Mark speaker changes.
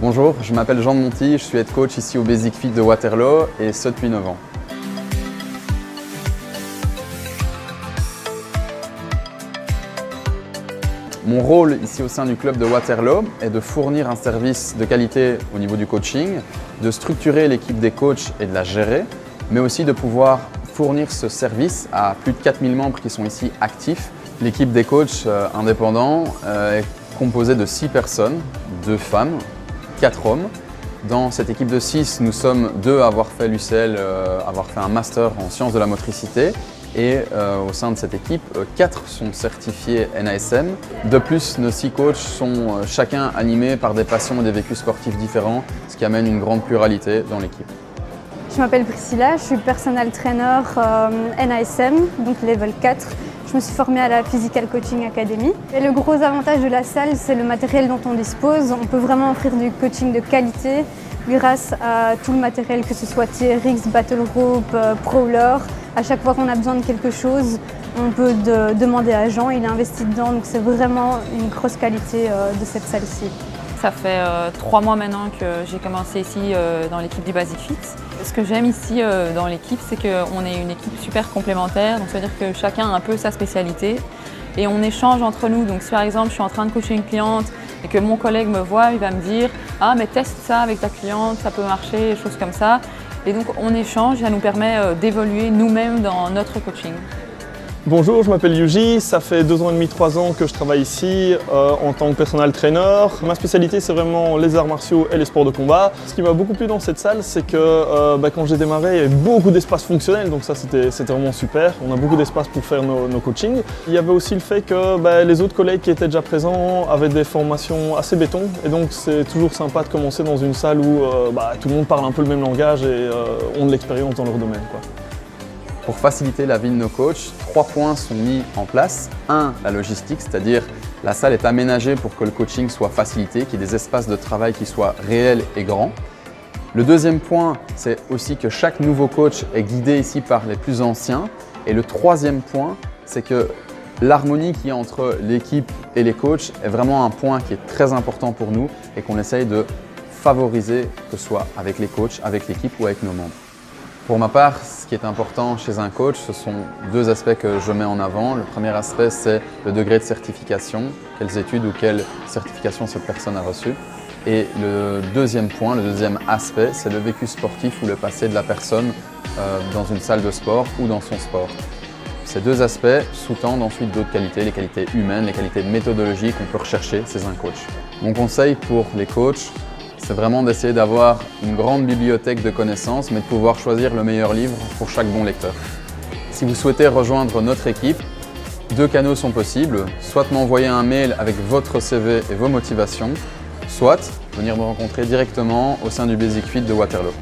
Speaker 1: Bonjour, je m'appelle Jean de Monty, je suis head coach ici au Basic Fit de Waterloo et ce depuis 9 ans. Mon rôle ici au sein du club de Waterloo est de fournir un service de qualité au niveau du coaching, de structurer l'équipe des coachs et de la gérer, mais aussi de pouvoir fournir ce service à plus de 4000 membres qui sont ici actifs. L'équipe des coachs indépendants est composée de 6 personnes, 2 femmes, 4 hommes. Dans cette équipe de 6, nous sommes 2 à avoir fait l'UCL, avoir fait un master en sciences de la motricité. Et au sein de cette équipe, 4 sont certifiés NASM. De plus, nos 6 coachs sont chacun animés par des passions et des vécus sportifs différents, ce qui amène une grande pluralité dans l'équipe.
Speaker 2: Je m'appelle Priscilla, je suis personal trainer NASM, donc level 4. Je me suis formée à la Physical Coaching Academy. Et le gros avantage de la salle, c'est le matériel dont on dispose. On peut vraiment offrir du coaching de qualité grâce à tout le matériel, que ce soit TRX, Battle Rope, Prowler. À chaque fois qu'on a besoin de quelque chose, on peut demander à Jean, il est investi dedans, donc c'est vraiment une grosse qualité de cette salle-ci.
Speaker 3: Ça fait 3 mois maintenant que j'ai commencé ici dans l'équipe du Basic Fit. Ce que j'aime ici dans l'équipe, c'est qu'on est une équipe super complémentaire, donc ça veut dire que chacun a un peu sa spécialité et on échange entre nous. Donc si par exemple je suis en train de coacher une cliente et que mon collègue me voit, il va me dire « Ah mais teste ça avec ta cliente, ça peut marcher », des choses comme ça. Et donc on échange, ça nous permet d'évoluer nous-mêmes dans notre coaching.
Speaker 4: Bonjour, je m'appelle Yuji, ça fait 2 ans et demi, 3 ans que je travaille ici en tant que personal trainer. Ma spécialité c'est vraiment les arts martiaux et les sports de combat. Ce qui m'a beaucoup plu dans cette salle, c'est que quand j'ai démarré, il y avait beaucoup d'espace fonctionnel, donc ça c'était vraiment super. On a beaucoup d'espace pour faire nos coachings. Il y avait aussi le fait que les autres collègues qui étaient déjà présents avaient des formations assez béton, et donc c'est toujours sympa de commencer dans une salle où tout le monde parle un peu le même langage et ont de l'expérience dans leur domaine, quoi.
Speaker 1: Pour faciliter la vie de nos coachs, 3 points sont mis en place. 1, la logistique, c'est-à-dire la salle est aménagée pour que le coaching soit facilité, qu'il y ait des espaces de travail qui soient réels et grands. Le deuxième point, c'est aussi que chaque nouveau coach est guidé ici par les plus anciens. Et le troisième point, c'est que l'harmonie qu'il y a entre l'équipe et les coachs est vraiment un point qui est très important pour nous et qu'on essaye de favoriser, que ce soit avec les coachs, avec l'équipe ou avec nos membres. Pour ma part, ce qui est important chez un coach, ce sont 2 aspects que je mets en avant. Le premier aspect, c'est le degré de certification, quelles études ou quelle certification cette personne a reçue. Et le deuxième point, le deuxième aspect, c'est le vécu sportif ou le passé de la personne dans une salle de sport ou dans son sport. Ces 2 aspects sous-tendent ensuite d'autres qualités, les qualités humaines, les qualités méthodologiques qu'on peut rechercher chez un coach. Mon conseil pour les coachs, c'est vraiment d'essayer d'avoir une grande bibliothèque de connaissances, mais de pouvoir choisir le meilleur livre pour chaque bon lecteur. Si vous souhaitez rejoindre notre équipe, 2 canaux sont possibles, soit m'envoyer un mail avec votre CV et vos motivations, soit venir me rencontrer directement au sein du Basic Fit de Waterloo.